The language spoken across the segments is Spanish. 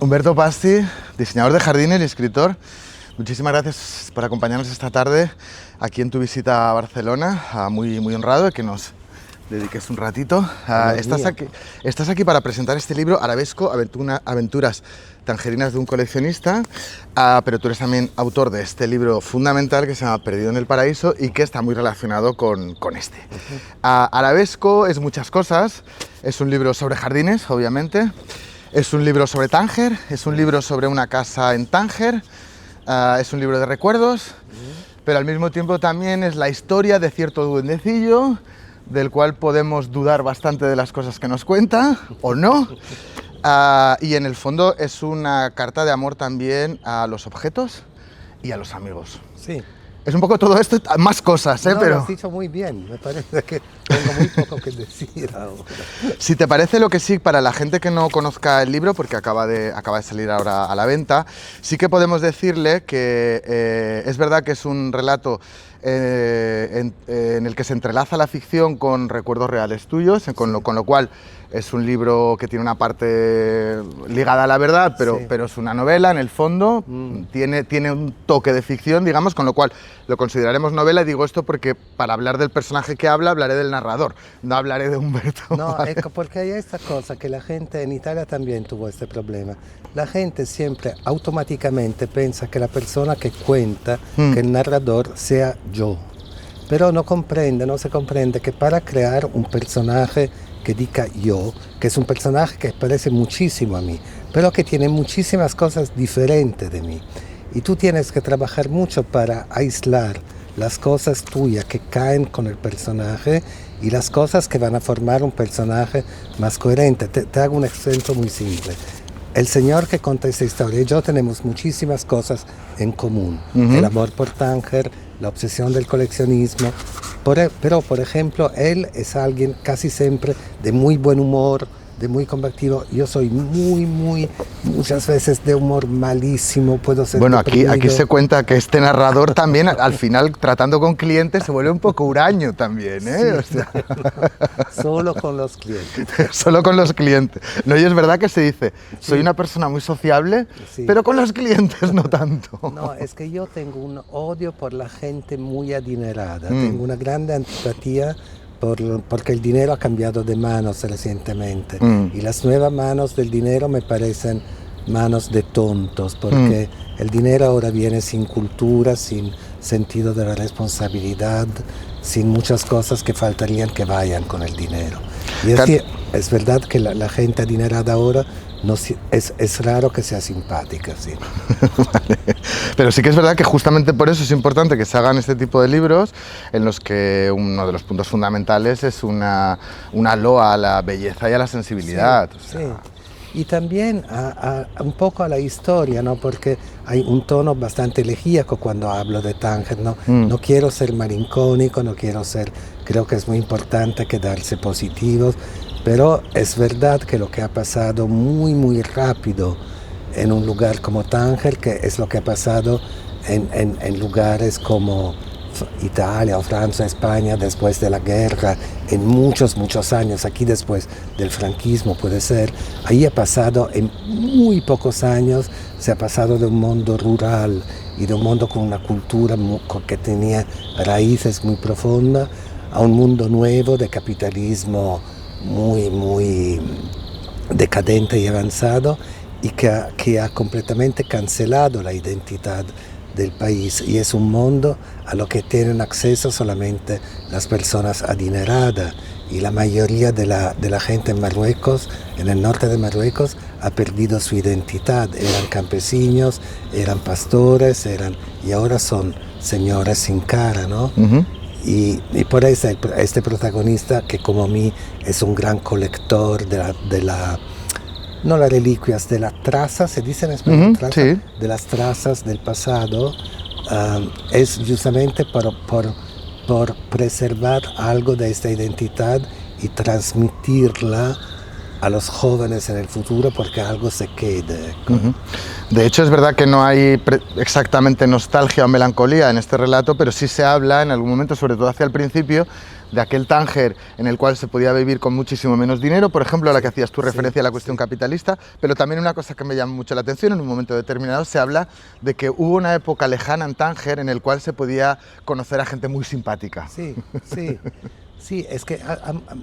Humberto Pasti, diseñador de jardines y escritor, muchísimas gracias por acompañarnos esta tarde aquí en tu visita a Barcelona. Muy honrado de que nos dediques un ratito. Estás aquí para presentar este libro, Arabesco, aventuras tangerinas de un coleccionista, pero tú eres también autor de este libro fundamental que se llama Perdido en el Paraíso y que está muy relacionado con este. Arabesco es muchas cosas, es un libro sobre jardines, obviamente. Es un libro sobre Tánger, es un libro sobre una casa en Tánger, es un libro de recuerdos, pero al mismo tiempo también es la historia de cierto duendecillo, del cual podemos dudar bastante de las cosas que nos cuenta, o no, y en el fondo es una carta de amor también a los objetos y a los amigos. Sí. Es un poco todo esto, más cosas, No, pero... lo has dicho muy bien, me parece que tengo muy poco que decir ahora. Si te parece, lo que sí, para la gente que no conozca el libro, porque acaba de salir ahora a la venta, sí que podemos decirle que es verdad que es un relato en el que se entrelaza la ficción con recuerdos reales tuyos, con lo cual es un libro que tiene una parte ligada a la verdad, pero es una novela en el fondo, tiene un toque de ficción, digamos, con lo cual lo consideraremos novela, y digo esto porque para hablar del personaje que habla, hablaré del narrador, no hablaré de Humberto. No, ¿vale? porque hay esta cosa que la gente en Italia también tuvo este problema. La gente siempre automáticamente piensa que la persona que cuenta, que el narrador sea yo. Pero no se comprende que para crear un personaje que diga yo, que es un personaje que parece muchísimo a mí, pero que tiene muchísimas cosas diferentes de mí. Y tú tienes que trabajar mucho para aislar las cosas tuyas que caen con el personaje y las cosas que van a formar un personaje más coherente. Te hago un ejemplo muy simple. El señor que cuenta esta historia y yo tenemos muchísimas cosas en común. El amor por Tánger, la obsesión del coleccionismo. Pero, por ejemplo, él es alguien casi siempre de muy buen humor, de muy combativo. Yo soy muchas veces de humor malísimo, puedo ser Bueno, deprimido. aquí se cuenta que este narrador también, al final, tratando con clientes, se vuelve un poco huraño también, ¿eh? Sí. O sea... Solo con los clientes. Solo con los clientes. No, y es verdad que se dice, soy una persona muy sociable, pero con los clientes no tanto. No, es que yo tengo un odio por la gente muy adinerada. Tengo una grande antipatía porque el dinero ha cambiado de manos recientemente. Y las nuevas manos del dinero me parecen manos de tontos, porque el dinero ahora viene sin cultura, sin sentido de la responsabilidad, sin muchas cosas que faltarían que vayan con el dinero. Y es verdad que la gente adinerada ahora es raro que sea simpática, sí. Vale. Pero sí que es verdad que justamente por eso es importante que se hagan este tipo de libros en los que uno de los puntos fundamentales es una loa a la belleza y a la sensibilidad. Sí, o sea... sí. Y también un poco a la historia, ¿no? Porque hay un tono bastante elegíaco cuando hablo de Tánger, ¿no? No quiero ser malincónico, creo que es muy importante quedarse positivos, pero es verdad que lo que ha pasado muy rápido en un lugar como Tánger, que es lo que ha pasado en lugares como Italia o Francia, España, después de la guerra, en muchos años, aquí después del franquismo puede ser, ahí ha pasado en muy pocos años, se ha pasado de un mundo rural y de un mundo con una cultura que tenía raíces muy profundas, a un mundo nuevo de capitalismo muy decadente y avanzado, y que ha completamente cancelado la identidad del país, y es un mundo a lo que tienen acceso solamente las personas adineradas, y la mayoría de la gente en Marruecos, en el norte de Marruecos, ha perdido su identidad. Eran campesinos, eran pastores, y ahora son señores sin cara, ¿no? Y por eso este protagonista, que como a mí es un gran colector no las reliquias, de las trazas, se dice en español, sí. De las trazas del pasado, es justamente por preservar algo de esta identidad y transmitirla a los jóvenes en el futuro, porque algo se quede. De hecho, es verdad que no hay exactamente nostalgia o melancolía en este relato, pero sí se habla en algún momento, sobre todo hacia el principio, de aquel Tánger en el cual se podía vivir con muchísimo menos dinero, por ejemplo, a la que hacías tu referencia a la cuestión capitalista, pero también una cosa que me llama mucho la atención, en un momento determinado se habla de que hubo una época lejana en Tánger en el cual se podía conocer a gente muy simpática. Sí, sí. Sí, es que,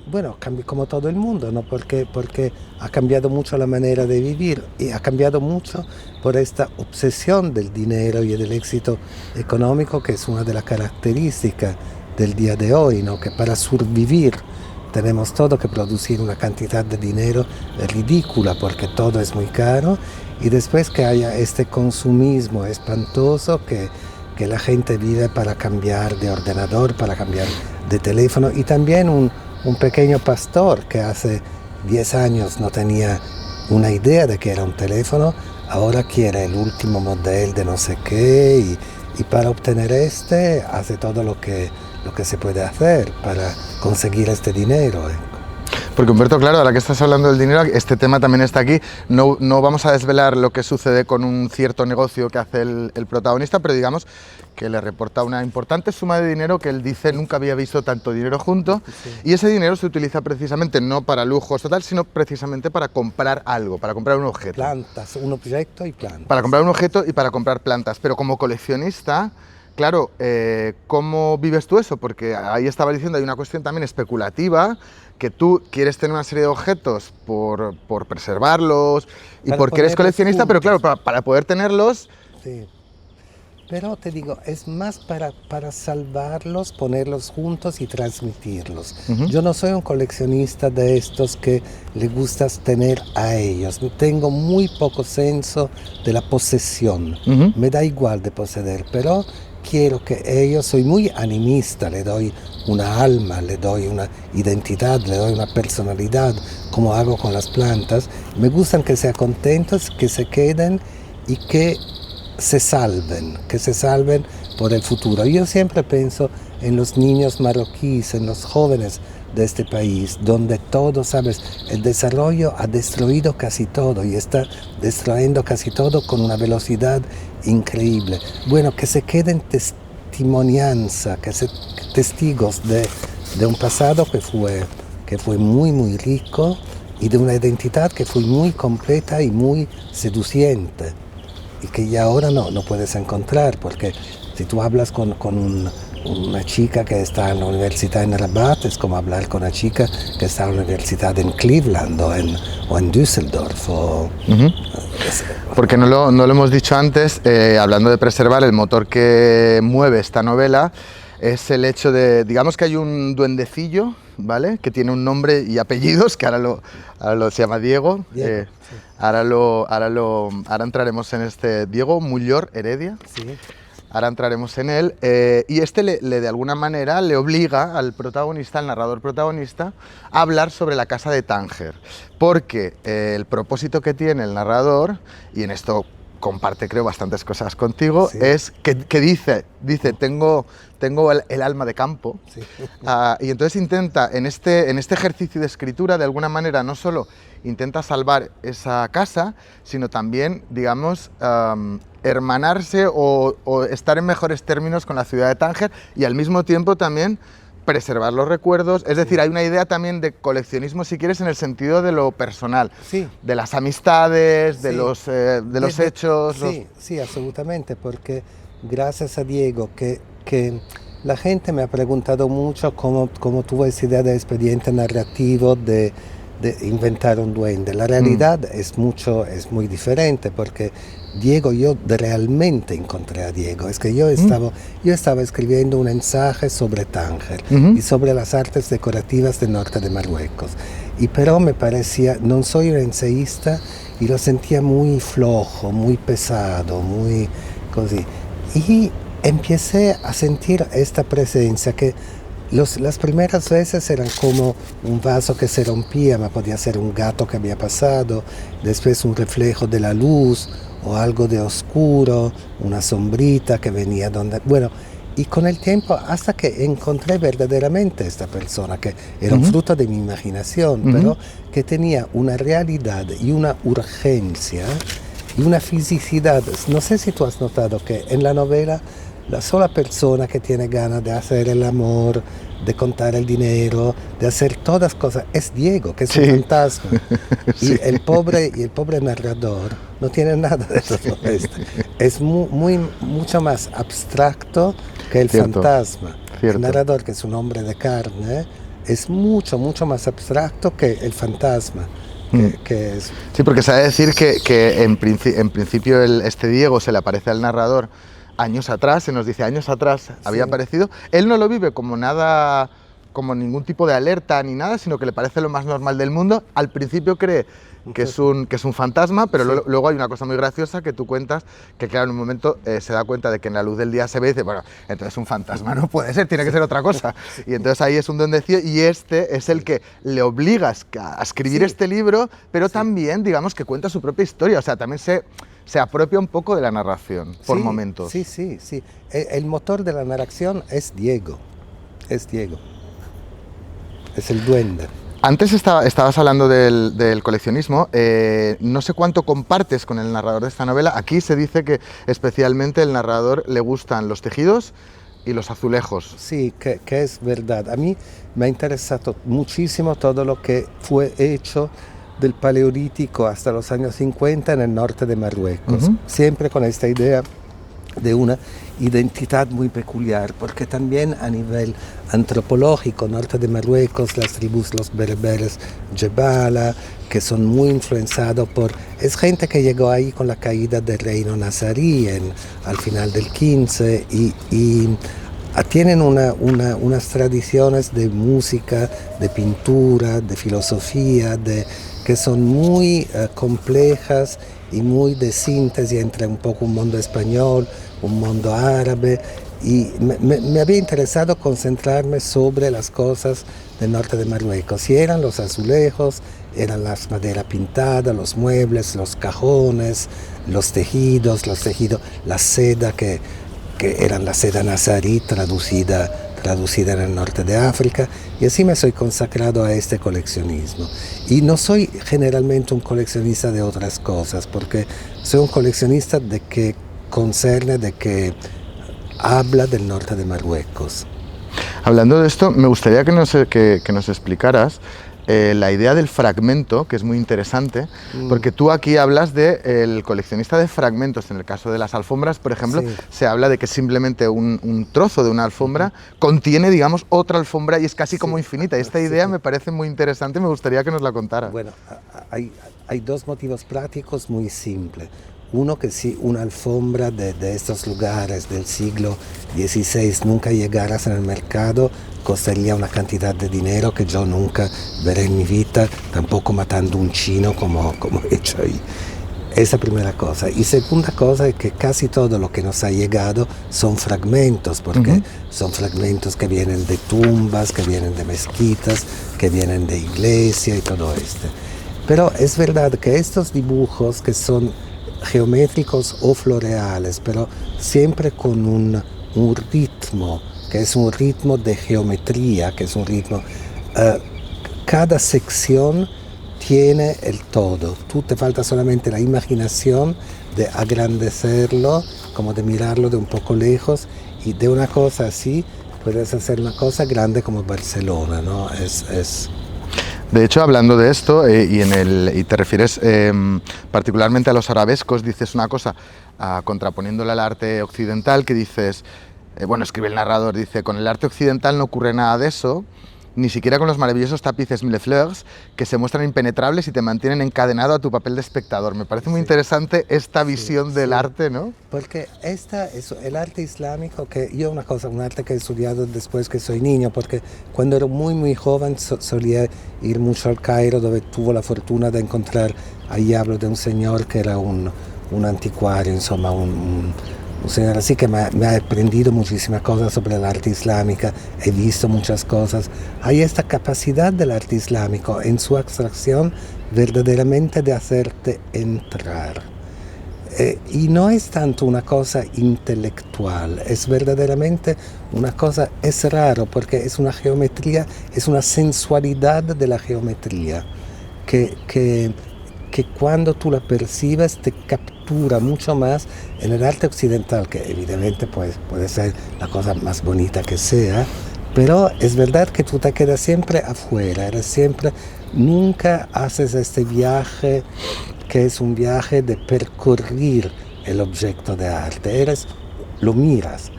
bueno, como todo el mundo, ¿no? Porque ha cambiado mucho la manera de vivir y ha cambiado mucho por esta obsesión del dinero y del éxito económico, que es una de las características del día de hoy, ¿no? Que para sobrevivir tenemos todo que producir una cantidad de dinero ridícula porque todo es muy caro, y después que haya este consumismo espantoso que la gente vive para cambiar de ordenador, para cambiar de teléfono, y también un pequeño pastor que hace 10 años no tenía una idea de que era un teléfono, ahora quiere el último modelo de no sé qué, y para obtener hace todo lo que se puede hacer para conseguir este dinero. Porque Humberto, claro, ahora que estás hablando del dinero, este tema también está aquí. No vamos a desvelar lo que sucede con un cierto negocio que hace el protagonista, pero digamos que le reporta una importante suma de dinero que él dice nunca había visto tanto dinero junto, sí. Y ese dinero se utiliza precisamente no para lujos total, sino precisamente para comprar algo, para comprar un objeto. Plantas, un objeto y plantas. Para comprar un objeto y para comprar plantas, pero como coleccionista... Claro, ¿cómo vives tú eso? Porque ahí estaba diciendo, hay una cuestión también especulativa, que tú quieres tener una serie de objetos por preservarlos y porque eres coleccionista, juntos. Pero claro, para poder tenerlos... Sí. Pero te digo, es más para salvarlos, ponerlos juntos y transmitirlos. Yo no soy un coleccionista de estos que le gusta tener a ellos. Tengo muy poco senso de la posesión. Me da igual de poseer, pero quiero que ellos, soy muy animista, le doy una alma, le doy una identidad, le doy una personalidad, como hago con las plantas. Me gustan que sean contentos, que se queden y que se salven por el futuro. Yo siempre pienso en los niños marroquíes, en los jóvenes de este país, donde todo, ¿sabes? El desarrollo ha destruido casi todo y está destruyendo casi todo con una velocidad increíble. Bueno, que se queden testimonianza, testigos de un pasado que fue muy, muy rico y de una identidad que fue muy completa y muy seduciente. Y que ya ahora no puedes encontrar, porque si tú hablas con una chica que está en la universidad en Rabat, es como hablar con una chica que está en la universidad en Cleveland o en Düsseldorf. Porque no lo hemos dicho antes, hablando de preservar, el motor que mueve esta novela es el hecho de, digamos que hay un duendecillo, ¿vale? Que tiene un nombre y apellidos, que ahora se llama Diego. Sí. Ahora entraremos en este Diego Mullor Heredia. Sí. Ahora entraremos en él. Y le de alguna manera le obliga al protagonista, al narrador protagonista, a hablar sobre la casa de Tánger. Porque el propósito que tiene el narrador, y en esto comparte creo bastantes cosas contigo, sí. Es que dice tengo el alma de campo, sí. Y entonces intenta en este ejercicio de escritura de alguna manera no solo intenta salvar esa casa, sino también, digamos, hermanarse o estar en mejores términos con la ciudad de Tánger y al mismo tiempo también preservar los recuerdos, es decir, hay una idea también de coleccionismo, si quieres, en el sentido de lo personal, sí. De las amistades, de los hechos. Sí, absolutamente, porque gracias a Diego, que la gente me ha preguntado mucho cómo tuvo esa idea de expediente narrativo de inventar un duende. La realidad es muy diferente, porque Diego, yo realmente encontré a Diego. Es que yo estaba escribiendo un ensayo sobre Tánger y sobre las artes decorativas del norte de Marruecos. Pero me parecía, no soy un ensayista, y lo sentía muy flojo, muy pesado, muy così. Y empecé a sentir esta presencia que las primeras veces eran como un vaso que se rompía, ma podía ser un gato que había pasado, después un reflejo de la luz o algo de oscuro, una sombrita que venía donde... Bueno, y con el tiempo hasta que encontré verdaderamente esta persona que era un fruto de mi imaginación, pero que tenía una realidad y una urgencia y una fisicidad. No sé si tú has notado que en la novela la sola persona que tiene ganas de hacer el amor, de contar el dinero, de hacer todas cosas. Es Diego, que es Sí. un fantasma. Sí. Y el pobre narrador no tiene nada de eso. Es mucho más abstracto que el Cierto, fantasma. cierto. El narrador, que es un hombre de carne, es mucho más abstracto que el fantasma. Que es... Sí, porque sabe decir que en principio este Diego se le aparece al narrador años atrás, se nos dice años atrás había Sí. aparecido. Él no lo vive como nada, como ningún tipo de alerta ni nada, sino que le parece lo más normal del mundo. Al principio cree que es un fantasma, pero Sí. luego hay una cosa muy graciosa que tú cuentas, que claro, en un momento se da cuenta de que en la luz del día se ve y dice, bueno, entonces un fantasma no puede ser, tiene que ser otra cosa. Y entonces ahí es un duendecillo y este es el que le obliga a escribir Sí. este libro, pero también, digamos, que cuenta su propia historia, o sea, también se apropia un poco de la narración, por Sí, momentos. sí. El motor de la narración es Diego. Es Diego. Es el duende. Antes estabas hablando del coleccionismo, no sé cuánto compartes con el narrador de esta novela. Aquí se dice que especialmente el narrador le gustan los tejidos y los azulejos. Sí, que es verdad. A mí me ha interesado muchísimo todo lo que fue hecho del Paleolítico hasta los años 50 en el norte de Marruecos. Siempre con esta idea de una identidad muy peculiar, porque también a nivel antropológico, norte de Marruecos, las tribus, los bereberes, Jebala, que son muy influenciados por... Es gente que llegó ahí con la caída del reino nazarí al final del 15 y tienen unas tradiciones de música, de pintura, de filosofía, que son muy complejas y muy de síntesis entre un poco un mundo español, un mundo árabe, y me había interesado concentrarme sobre las cosas del norte de Marruecos, y eran los azulejos, eran las maderas pintadas, los muebles, los cajones, los tejidos, la seda que eran la seda nazarí traducida en el norte de África, y así me soy consagrado a este coleccionismo. Y no soy generalmente un coleccionista de otras cosas, porque soy un coleccionista de que habla del norte de Marruecos. Hablando de esto, me gustaría que nos explicaras la idea del fragmento, que es muy interesante, porque tú aquí hablas del coleccionista de fragmentos. En el caso de las alfombras, por ejemplo, Sí. se habla de que simplemente un trozo de una alfombra contiene, digamos, otra alfombra y es casi como infinita. Y esta idea me parece muy interesante y me gustaría que nos la contaras. Bueno, hay dos motivos prácticos muy simples. Uno, que si una alfombra de estos lugares del siglo XVI nunca llegaras en el mercado, costaría una cantidad de dinero que yo nunca veré en mi vida, tampoco matando un chino como he hecho ahí. Esa primera cosa. Y segunda cosa es que casi todo lo que nos ha llegado son fragmentos, porque son fragmentos que vienen de tumbas, que vienen de mezquitas, que vienen de iglesias y todo esto. Pero es verdad que estos dibujos que son geométricos o floreales, pero siempre con un ritmo, que es un ritmo de geometría, que es un ritmo... cada sección tiene el todo. Tú te falta solamente la imaginación de agrandecerlo, como de mirarlo de un poco lejos, y de una cosa así puedes hacer una cosa grande como Barcelona, ¿no? De hecho, hablando de esto, y te refieres particularmente a los arabescos, dices una cosa, contraponiéndola al arte occidental, que dices, bueno, escribe el narrador, dice, con el arte occidental no ocurre nada de eso, ni siquiera con los maravillosos tapices Millefleurs, que se muestran impenetrables y te mantienen encadenado a tu papel de espectador. Me parece muy interesante esta visión del arte, ¿no? Porque el arte islámico, que yo un arte que he estudiado después que soy niño, porque cuando era muy joven solía ir mucho al Cairo, donde tuve la fortuna de encontrar, ahí hablo de un señor que era un anticuario, insomma, un señor así que me ha aprendido muchísimas cosas sobre el arte islámico, he visto muchas cosas. Hay esta capacidad del arte islámico en su abstracción verdaderamente de hacerte entrar. Y no es tanto una cosa intelectual, es verdaderamente una cosa, es raro porque es una geometría, es una sensualidad de la geometría que cuando tú la percibes te captura mucho más. En el arte occidental, que evidentemente puede ser la cosa más bonita que sea, Pero es verdad que tú te quedas siempre afuera, eres siempre, nunca haces este viaje que es un viaje de percorrer el objeto de arte, lo miras,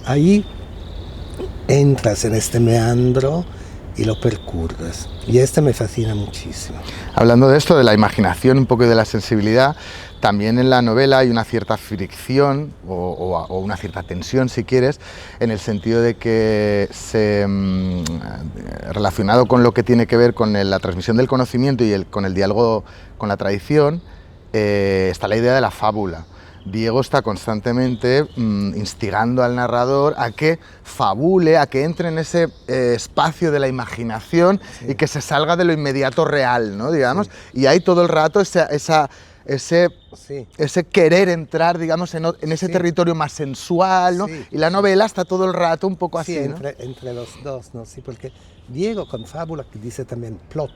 ahí entras en este meandro y lo percurres. Y me fascina muchísimo. Hablando de esto, de la imaginación, un poco de la sensibilidad, también en la novela hay una cierta fricción o una cierta tensión, si quieres, en el sentido de que relacionado con lo que tiene que ver con la transmisión del conocimiento y con el diálogo con la tradición, está la idea de la fábula. Diego está constantemente instigando al narrador a que fabule, a que entre en ese espacio de la imaginación, sí, y que se salga de lo inmediato real, ¿no? Digamos, sí. Y hay todo el rato ese querer entrar, digamos, en ese, sí, territorio más sensual, ¿no? Sí, y la novela está todo el rato un poco así, sí, ¿no? entre los dos, ¿no? Sí, porque Diego con fábula dice también plot.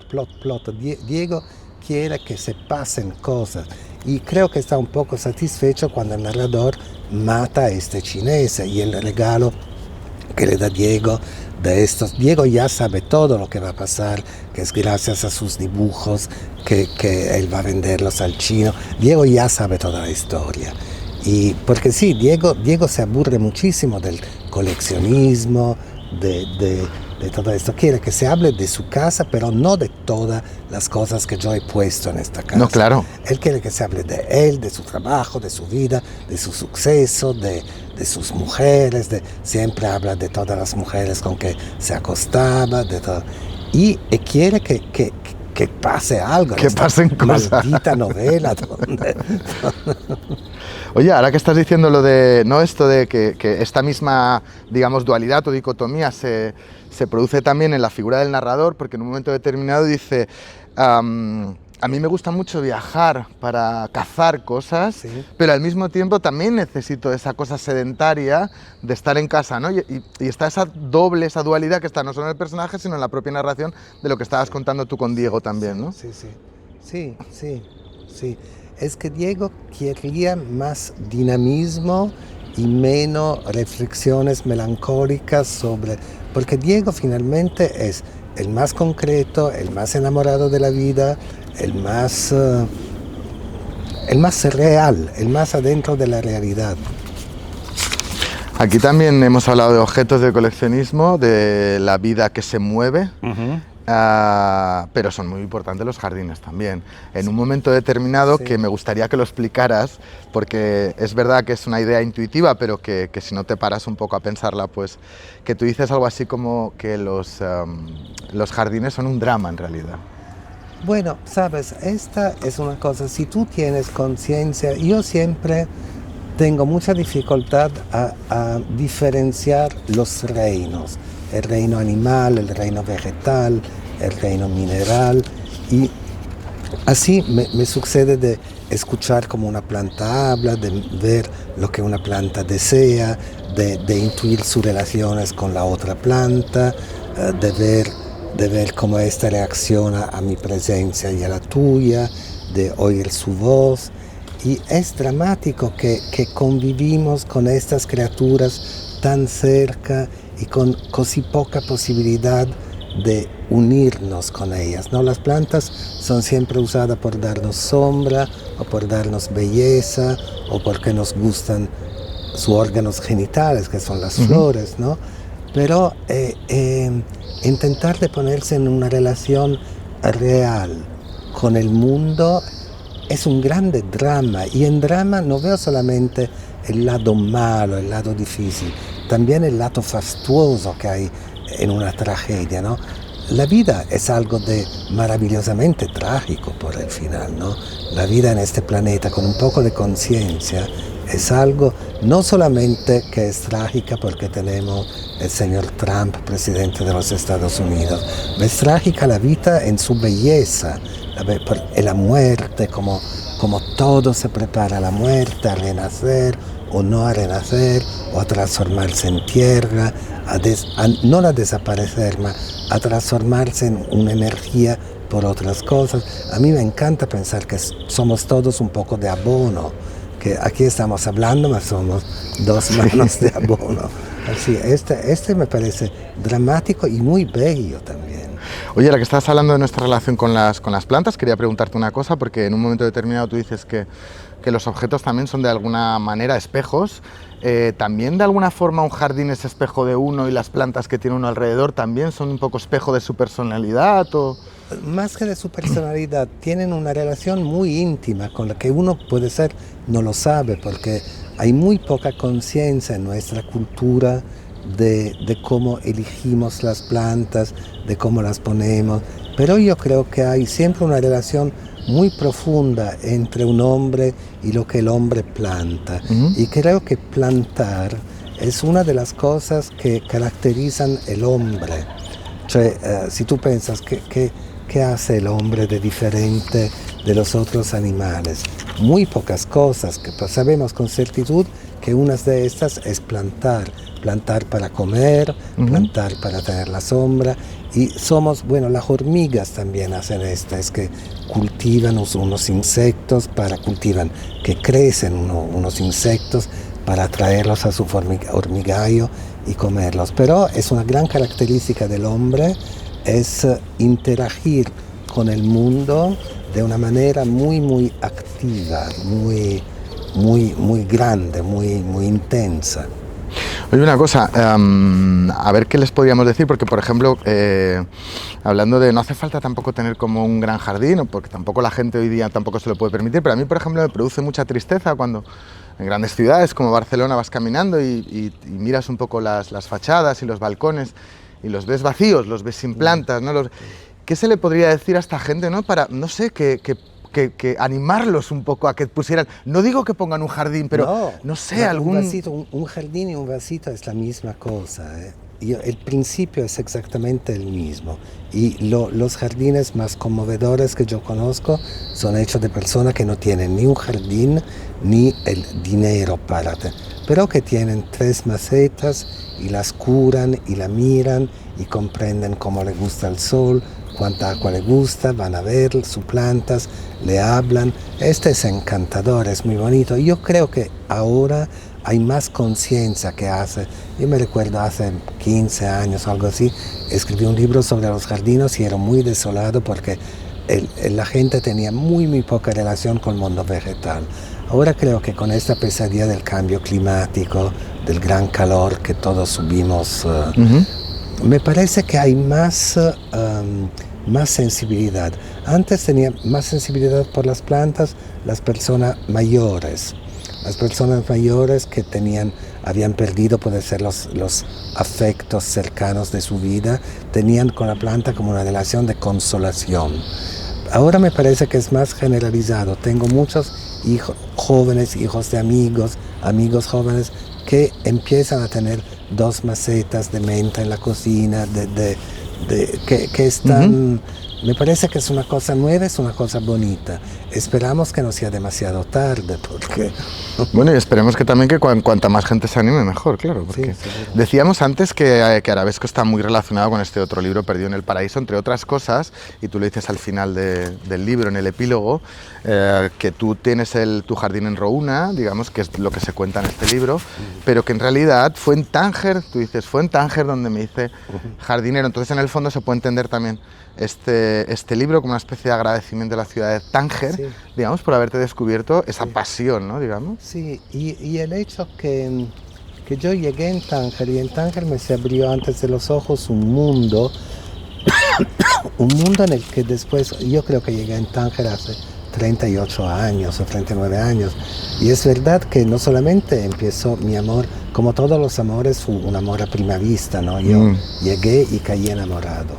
Diego quiere que se pasen cosas y creo que está un poco satisfecho cuando el narrador mata a este chinés y el regalo que le da Diego de estos. Diego ya sabe todo lo que va a pasar, que es gracias a sus dibujos que él va a venderlos al chino. Diego ya sabe toda la historia. Y porque sí, Diego se aburre muchísimo del coleccionismo, de todo esto. Quiere que se hable de su casa, pero no de todas las cosas que yo he puesto en esta casa. No, claro. Él quiere que se hable de él, de su trabajo, de su vida, de su suceso, de sus mujeres, siempre habla de todas las mujeres con que se acostaba, de todo. Y quiere que pase algo. Que pasen cosas. Maldita novela. Donde... Oye, ahora que estás diciendo lo de, ¿no? Esto de que esta misma, digamos, dualidad o dicotomía se produce también en la figura del narrador, porque en un momento determinado dice, a mí me gusta mucho viajar para cazar cosas, sí, pero al mismo tiempo también necesito esa cosa sedentaria de estar en casa, ¿no? Y está esa dualidad que está no solo en el personaje, sino en la propia narración de lo que estabas contando tú con Diego también, ¿no? Sí. Es que Diego quería más dinamismo y menos reflexiones melancólicas sobre... Porque Diego finalmente es el más concreto, el más enamorado de la vida, el más real, el más adentro de la realidad. Aquí también hemos hablado de objetos de coleccionismo, de la vida que se mueve. Uh-huh. Pero son muy importantes los jardines también. En un momento determinado, sí, que me gustaría que lo explicaras, porque es verdad que es una idea intuitiva, pero que si no te paras un poco a pensarla, pues que tú dices algo así como que los jardines son un drama en realidad. Bueno, sabes, esta es una cosa, si tú tienes conciencia, yo siempre tengo mucha dificultad a diferenciar los reinos. El reino animal, el reino vegetal, el reino mineral, y así me sucede de escuchar cómo una planta habla, de ver lo que una planta desea, de intuir sus relaciones con la otra planta, de ver cómo ésta reacciona a mi presencia y a la tuya, de oír su voz. Y es dramático que convivimos con estas criaturas tan cerca y con casi poca posibilidad de unirnos con ellas, ¿no? Las plantas son siempre usadas por darnos sombra o por darnos belleza o porque nos gustan sus órganos genitales, que son las flores, ¿no? Pero intentar de ponerse en una relación real con el mundo es un grande drama, y en drama no veo solamente el lado malo, el lado difícil, también el lado fastuoso que hay en una tragedia, ¿no? La vida es algo de maravillosamente trágico por el final, ¿no? La vida en este planeta con un poco de conciencia es algo no solamente que es trágica porque tenemos el señor Trump, presidente de los Estados Unidos, es trágica la vida en su belleza, la muerte, como todo se prepara a la muerte, a renacer o no a renacer, o a transformarse en tierra, no a desaparecer, mas a transformarse en una energía por otras cosas. A mí me encanta pensar que somos todos un poco de abono, que aquí estamos hablando, pero somos dos manos de abono. Así, este me parece dramático y muy bello también. Oye, la que estabas hablando de nuestra relación con las plantas, quería preguntarte una cosa, porque en un momento determinado tú dices que los objetos también son de alguna manera espejos. ¿También de alguna forma un jardín es espejo de uno y las plantas que tiene uno alrededor también son un poco espejo de su personalidad? ¿O? Más que de su personalidad, tienen una relación muy íntima con la que uno puede ser, no lo sabe, porque hay muy poca conciencia en nuestra cultura de cómo elegimos las plantas, de cómo las ponemos, pero yo creo que hay siempre una relación muy profunda entre un hombre y lo que el hombre planta. Y creo que plantar es una de las cosas que caracterizan el hombre. Cioè, si tú piensas ¿qué hace el hombre de diferente de los otros animales? Muy pocas cosas, que sabemos con certitud que una de estas es plantar para comer, plantar para tener la sombra, y somos, bueno, las hormigas también hacen esto, es que cultivan unos insectos que crecen unos insectos para traerlos a su hormigayo y comerlos, pero es una gran característica del hombre, es interagir con el mundo de una manera muy activa, muy grande, muy intensa. Oye, una cosa, a ver qué les podríamos decir, porque por ejemplo, hablando de no hace falta tampoco tener como un gran jardín, porque tampoco la gente hoy día tampoco se lo puede permitir, pero a mí por ejemplo me produce mucha tristeza cuando en grandes ciudades como Barcelona vas caminando y miras un poco las fachadas y los balcones y los ves vacíos, los ves sin plantas, ¿no? ¿Qué se le podría decir a esta gente, ¿no? Para, no sé, que animarlos un poco a que pusieran, no digo que pongan un jardín, pero no sé, algún... Un jardín y un vasito es la misma cosa, ¿eh? El principio es exactamente el mismo, y los jardines más conmovedores que yo conozco son hechos de personas que no tienen ni un jardín ni el dinero pero que tienen 3 macetas y las curan y la miran y comprenden cómo le gusta el sol, cuánta agua le gusta, van a ver sus plantas, le hablan. Este es encantador, es muy bonito. Yo creo que ahora hay más conciencia que hace. Yo me recuerdo hace 15 años o algo así, escribí un libro sobre los jardines y era muy desolado porque la gente tenía muy poca relación con el mundo vegetal. Ahora creo que con esta pesadilla del cambio climático, del gran calor que todos subimos, me parece que hay más sensibilidad. Antes tenía más sensibilidad por las plantas las personas mayores. Las personas mayores que habían perdido, puede ser los afectos cercanos de su vida, tenían con la planta como una relación de consolación. Ahora me parece que es más generalizado. Tengo muchos jóvenes, hijos de amigos jóvenes que empiezan a tener 2 macetas de menta en la cocina, que están... Me parece que es una cosa nueva, es una cosa bonita. Esperamos que no sea demasiado tarde, porque... Bueno, y esperemos que también que cuanta más gente se anime, mejor, claro. Porque sí, decíamos antes que Arabesco está muy relacionado con este otro libro, Perdido en el Paraíso, entre otras cosas, y tú lo dices al final del libro, en el epílogo, que tú tienes tu jardín en Rouna, digamos, que es lo que se cuenta en este libro, pero que en realidad fue en Tánger, tú dices, fue en Tánger donde me hice jardinero. Entonces, en el fondo se puede entender también este libro como una especie de agradecimiento a la ciudad de Tánger, sí, digamos, por haberte descubierto esa pasión, ¿no? Digamos. Sí, y el hecho que yo llegué en Tánger, y en Tánger me se abrió antes de los ojos un mundo en el que después, yo creo que llegué en Tánger hace 38 años o 39 años, y es verdad que no solamente empezó mi amor, como todos los amores, fue un amor a primera vista, ¿no? Yo llegué y caí enamorado.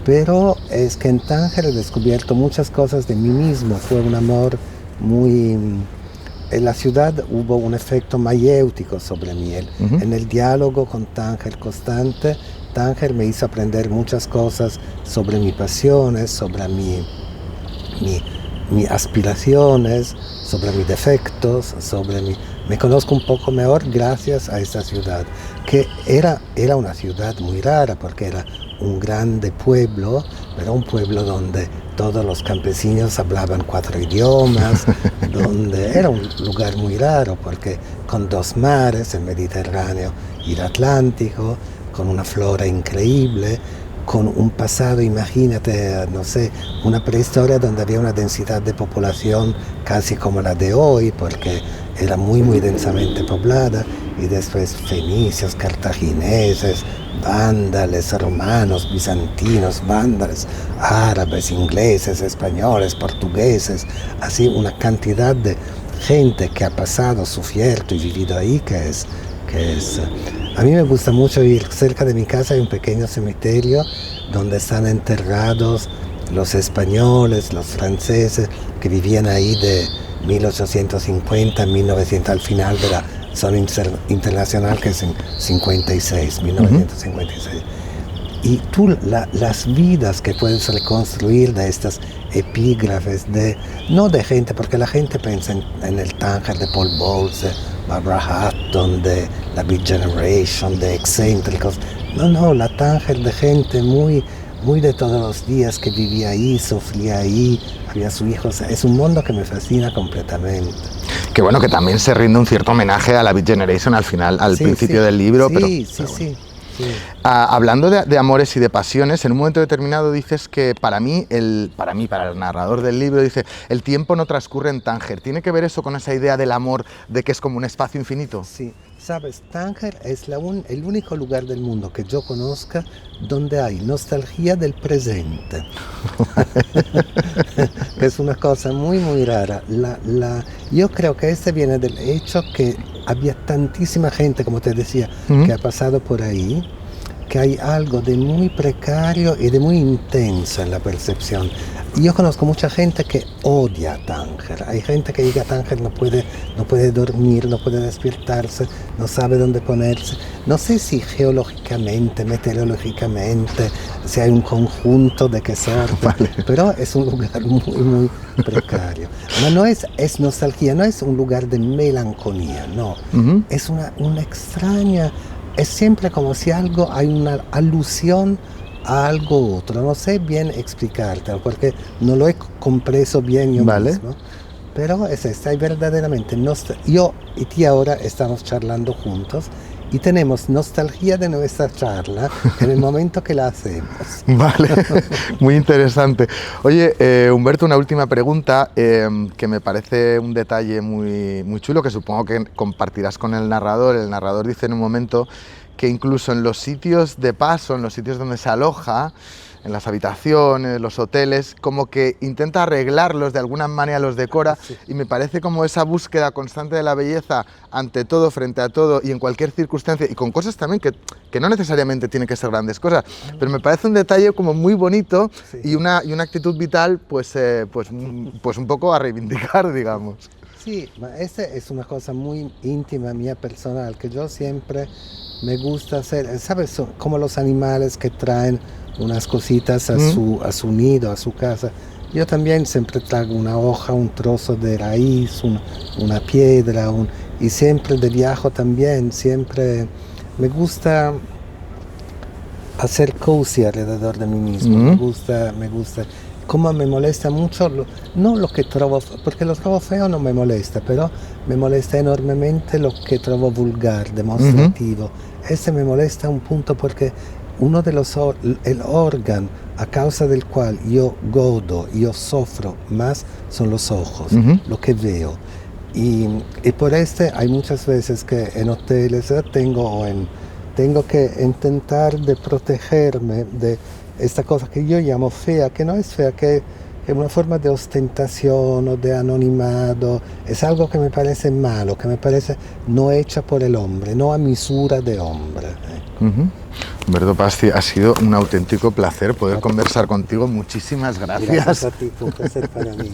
Pero es que en Tánger he descubierto muchas cosas de mí mismo. Fue un amor muy... En la ciudad hubo un efecto mayéutico sobre mí. En el diálogo con Tánger constante, Tánger me hizo aprender muchas cosas sobre mis pasiones, sobre mis aspiraciones, sobre mis defectos, me conozco un poco mejor gracias a esta ciudad, que era una ciudad muy rara porque era un grande pueblo, pero un pueblo donde todos los campesinos hablaban 4 idiomas, donde era un lugar muy raro porque con 2 mares, el Mediterráneo y el Atlántico, con una flora increíble, con un pasado, imagínate, no sé, una prehistoria donde había una densidad de población casi como la de hoy, porque era muy, muy densamente poblada, y después fenicios, cartagineses, vándalos, romanos, bizantinos, vándalos, árabes, ingleses, españoles, portugueses, así una cantidad de gente que ha pasado, sufierto y vivido ahí, que es... A mí me gusta mucho ir cerca de mi casa, hay un pequeño cementerio donde están enterrados los españoles, los franceses que vivían ahí de 1850 a 1900, al final de la zona internacional, que es en 56, 1956. Y tú, las vidas que puedes reconstruir de estas epígrafes, no de gente, porque la gente piensa en el Tánger de Paul Bowles, de Barbara Hutton, de la Beat Generation, de excéntricos. No, la Tánger de gente muy, muy de todos los días, que vivía ahí, sufría ahí, había sus hijos. Es un mundo que me fascina completamente. Que bueno, que también se rinde un cierto homenaje a la Beat Generation al final, al principio del libro. Sí. Hablando de amores y de pasiones, en un momento determinado dices que para el narrador del libro, dice, el tiempo no transcurre en Tánger. ¿Tiene que ver eso con esa idea del amor, de que es como un espacio infinito? Sí, sabes, Tánger es el único lugar del mundo que yo conozca donde hay nostalgia del presente. Es una cosa muy, muy rara. Yo creo que este viene del hecho que había tantísima gente, como te decía, que ha pasado por ahí, que hay algo de muy precario y de muy intenso en la percepción. Yo conozco mucha gente que odia Tánger. Hay gente que llega a Tánger, no puede dormir, no puede despertarse, no sabe dónde ponerse. No sé si geológicamente, meteorológicamente, si hay un conjunto de qué sorte, vale, pero es un lugar muy, muy precario. No es nostalgia, no es un lugar de melancolía, no. Es una extraña... Es siempre como si hay una alusión a algo otro. No sé bien explicártelo porque no lo he compreso bien yo mismo. Pero es esto, hay verdaderamente yo y ti ahora estamos charlando juntos y tenemos nostalgia de nuestra charla en el momento que la hacemos. Vale, muy interesante. Oye, Humberto, una última pregunta que me parece un detalle muy, muy chulo, que supongo que compartirás con el narrador. El narrador dice en un momento que incluso en los sitios de paso, en los sitios donde se aloja, en las habitaciones, los hoteles, como que intenta arreglarlos, de alguna manera los decora, sí. Y me parece como esa búsqueda constante de la belleza ante todo, frente a todo y en cualquier circunstancia, y con cosas también que no necesariamente tienen que ser grandes cosas, pero me parece un detalle como muy bonito, sí. y una actitud vital pues un poco a reivindicar, digamos. Sí, esta es una cosa muy íntima mía, personal, que yo siempre me gusta hacer, ¿sabes? Como los animales que traen unas cositas a su nido, a su casa. Yo también siempre traigo una hoja, un trozo de raíz, una piedra, y siempre de viaje también, siempre me gusta hacer cozy alrededor de mí mismo, me gusta, como me molesta mucho, no lo que trovo, porque lo trovo feo no me molesta, pero me molesta enormemente lo que trovo vulgar, demostrativo. Ese me molesta un punto porque uno de el órgano a causa del cual yo godo, yo sufro más son los ojos, lo que veo. Y por hay muchas veces que en hoteles tengo que intentar de protegerme de esta cosa que yo llamo fea, que no es fea, que es una forma de ostentación o de anonimato, es algo que me parece malo, que me parece no hecha por el hombre, no a misura de hombre. Humberto Pasti, ha sido un auténtico placer poder conversar contigo. Muchísimas gracias. Gracias a ti, fue un placer para mí.